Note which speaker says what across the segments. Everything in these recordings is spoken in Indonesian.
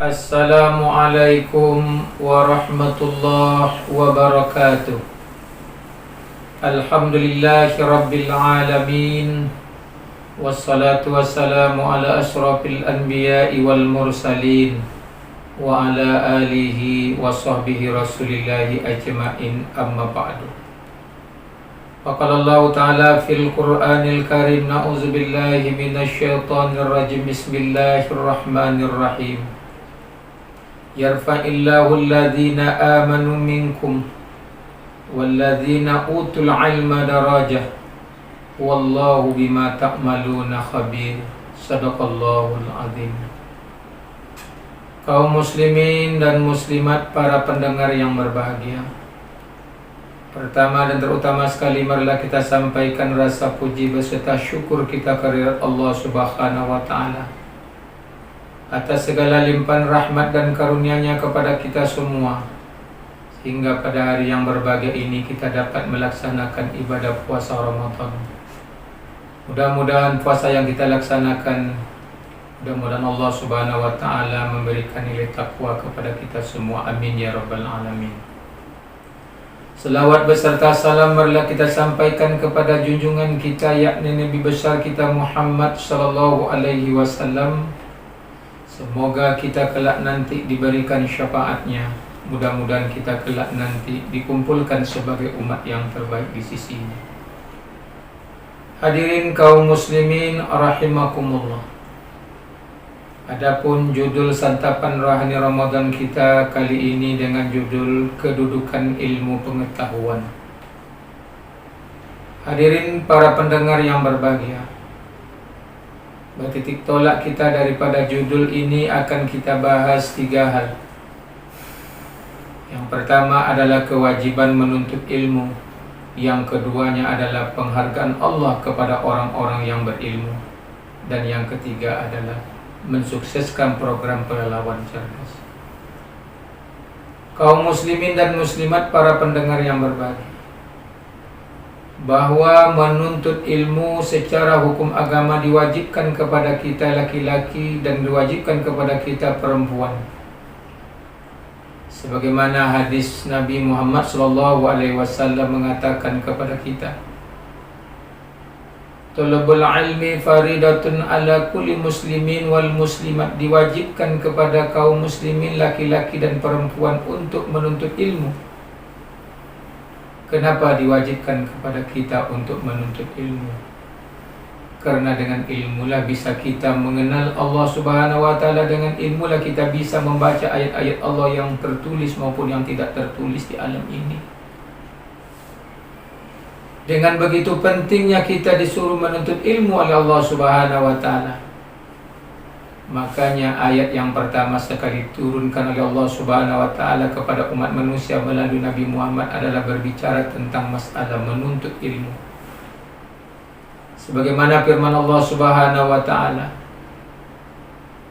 Speaker 1: Assalamualaikum warahmatullahi wabarakatuh. Alhamdulillahi rabbil alamin. Wassalatu wassalamu ala ashrafil anbiya'i wal mursalin wa ala alihi wa sahbihi rasulillahi ajma'in, amma ba'du. Faqala Allah ta'ala fil Qur'anil Karim, na'udzubillahi minasyaitonir rajim. Bismillahirrahmanirrahim. Yarfa'illahu alladhina amanu minkum walladhina utul ilma darajah wallahu bima ta'maluna khabir. Sadaqallahul azim. Kaum muslimin dan muslimat, para pendengar yang berbahagia, pertama dan terutama sekali, marilah kita sampaikan rasa puji beserta syukur kita kehadirat Allah Subhanahu wa ta'ala atas segala limpahan rahmat dan karunia-Nya kepada kita semua, sehingga pada hari yang berbahagia ini kita dapat melaksanakan ibadah puasa Ramadan. Mudah-mudahan puasa yang kita laksanakan, mudah-mudahan Allah Subhanahu wa ta'ala memberikan nilai takwa kepada kita semua. Amin ya rabbal alamin. Selawat beserta salam marilah kita sampaikan kepada junjungan kita, yakni Nabi besar kita Muhammad sallallahu alaihi wasallam. Semoga kita kelak nanti diberikan syafaatnya. Mudah-mudahan kita kelak nanti dikumpulkan sebagai umat yang terbaik di sisinya. Hadirin kaum muslimin rahimakumullah. Adapun judul santapan rohani Ramadan kita kali ini dengan judul kedudukan ilmu pengetahuan. Hadirin para pendengar yang berbahagia, titik tolak kita daripada judul ini akan kita bahas 3 hal. Yang pertama adalah kewajiban menuntut ilmu. Yang keduanya adalah penghargaan Allah kepada orang-orang yang berilmu. Dan yang ketiga adalah mensukseskan program perlawan cerdas. Kaum muslimin dan muslimat, para pendengar yang berbahagia, bahwa menuntut ilmu secara hukum agama diwajibkan kepada kita laki-laki dan diwajibkan kepada kita perempuan. Sebagaimana hadis Nabi Muhammad SAW mengatakan kepada kita, Thalabul ilmi faridatun ala kulli muslimin wal muslimat, diwajibkan kepada kaum muslimin laki-laki dan perempuan untuk menuntut ilmu. Kenapa diwajibkan kepada kita untuk menuntut ilmu? Karena dengan ilmulah bisa kita mengenal Allah Subhanahu wa ta'ala. Dengan ilmulah kita bisa membaca ayat-ayat Allah yang tertulis maupun yang tidak tertulis di alam ini. Dengan begitu pentingnya kita disuruh menuntut ilmu oleh Allah Subhanahu wa ta'ala. Makanya ayat yang pertama sekali turunkan oleh Allah Subhanahu wa ta'ala kepada umat manusia melalui Nabi Muhammad adalah berbicara tentang masalah menuntut ilmu. Sebagaimana firman Allah Subhanahu wa ta'ala,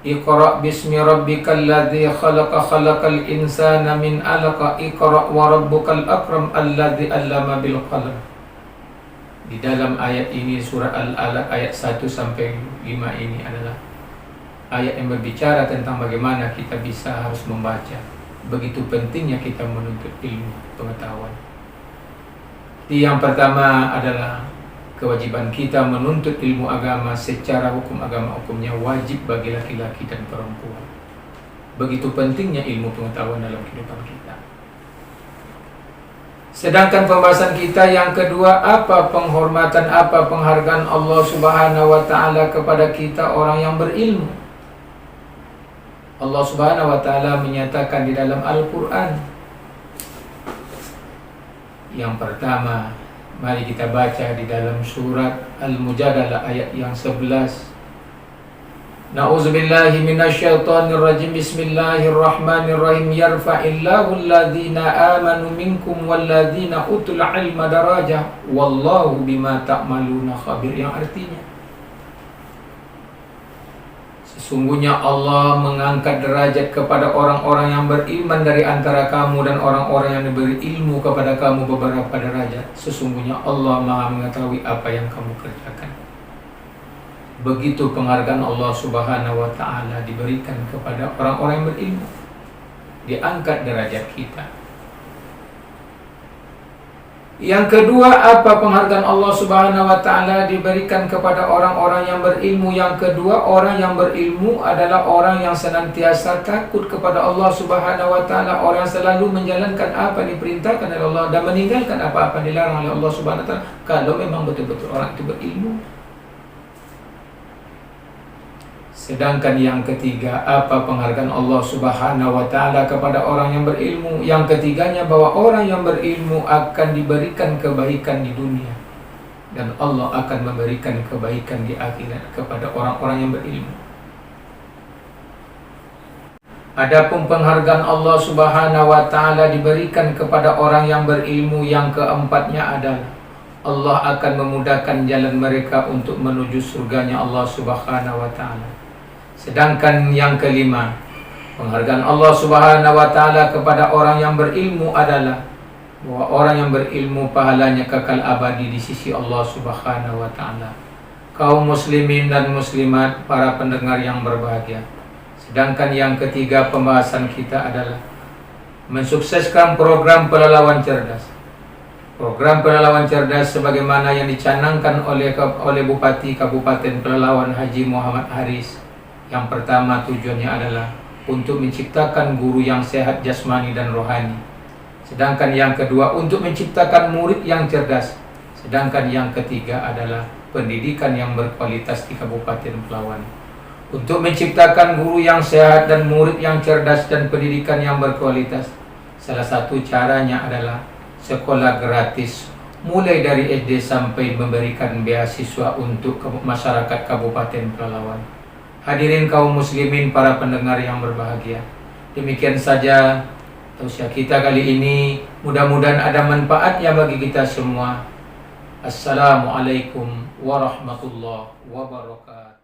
Speaker 1: Iqra' bismi rabbikal ladzi khalaqa khalaqal insana min 'alaqa Iqra' wa rabbukal akram alladzi 'allama bil qalam. Di dalam ayat ini, surah Al-Alaq ayat 1 sampai 5 ini adalah ayat yang berbicara tentang bagaimana kita bisa harus membaca. Begitu pentingnya kita menuntut ilmu pengetahuan. Yang pertama adalah kewajiban kita menuntut ilmu agama secara hukum agama. Hukumnya wajib bagi laki-laki dan perempuan. Begitu pentingnya ilmu pengetahuan dalam kehidupan kita. Sedangkan pembahasan kita yang kedua, apa penghormatan, apa penghargaan Allah Subhanahu wa ta'ala kepada kita orang yang berilmu. Allah Subhanahu wa ta'ala menyatakan di dalam Al-Quran. Yang pertama, mari kita baca di dalam surat Al-Mujadalah ayat yang 11. Na'udzubillahi minasyaitonir rajim. Bismillahirrahmanirrahim. Yarfa'illahu alladhina amanu minkum walladhina utul ilma darajah wallahu bima ta'maluna khabir. Yang artinya, sesungguhnya Allah mengangkat derajat kepada orang-orang yang beriman dari antara kamu dan orang-orang yang diberi ilmu kepada kamu beberapa derajat. Sesungguhnya Allah Maha mengetahui apa yang kamu kerjakan. Begitu penghargaan Allah Subhanahu wa Ta'ala diberikan kepada orang-orang yang berilmu, diangkat derajat kita. Yang kedua, apa penghargaan Allah Subhanahu wa Ta'ala diberikan kepada orang-orang yang berilmu? Yang kedua, orang yang berilmu adalah orang yang senantiasa takut kepada Allah Subhanahu wa Ta'ala, orang yang selalu menjalankan apa yang diperintahkan oleh Allah dan meninggalkan apa-apa yang dilarang oleh Allah Subhanahu wa Ta'ala, kalau memang betul-betul orang itu berilmu. Sedangkan yang ketiga, apa penghargaan Allah Subhanahu wa Ta'ala kepada orang yang berilmu? Yang ketiganya, bahwa orang yang berilmu akan diberikan kebaikan di dunia, dan Allah akan memberikan kebaikan di akhirat kepada orang-orang yang berilmu. Adapun penghargaan Allah Subhanahu wa Ta'ala diberikan kepada orang yang berilmu, yang keempatnya adalah Allah akan memudahkan jalan mereka untuk menuju surganya Allah Subhanahu wa Ta'ala. Sedangkan yang kelima, penghargaan Allah Subhanahu wa Ta'ala kepada orang yang berilmu adalah bahwa orang yang berilmu pahalanya kekal abadi di sisi Allah Subhanahu wa Ta'ala. Kaum muslimin dan muslimat, para pendengar yang berbahagia. Sedangkan yang ketiga pembahasan kita adalah mensukseskan program Pelalawan Cerdas. Program Pelalawan Cerdas sebagaimana yang dicanangkan oleh Bupati Kabupaten Pelalawan Haji Muhammad Haris. Yang pertama, tujuannya adalah untuk menciptakan guru yang sehat jasmani dan rohani. Sedangkan yang kedua, untuk menciptakan murid yang cerdas. Sedangkan yang ketiga adalah pendidikan yang berkualitas di Kabupaten Pelalawan. Untuk menciptakan guru yang sehat dan murid yang cerdas dan pendidikan yang berkualitas, salah satu caranya adalah sekolah gratis mulai dari SD sampai memberikan beasiswa untuk masyarakat Kabupaten Pelalawan. Hadirin kaum muslimin, para pendengar yang berbahagia, demikian saja tausiah kita kali ini. Mudah-mudahan ada manfaatnya bagi kita semua. Assalamualaikum warahmatullahi wabarakatuh.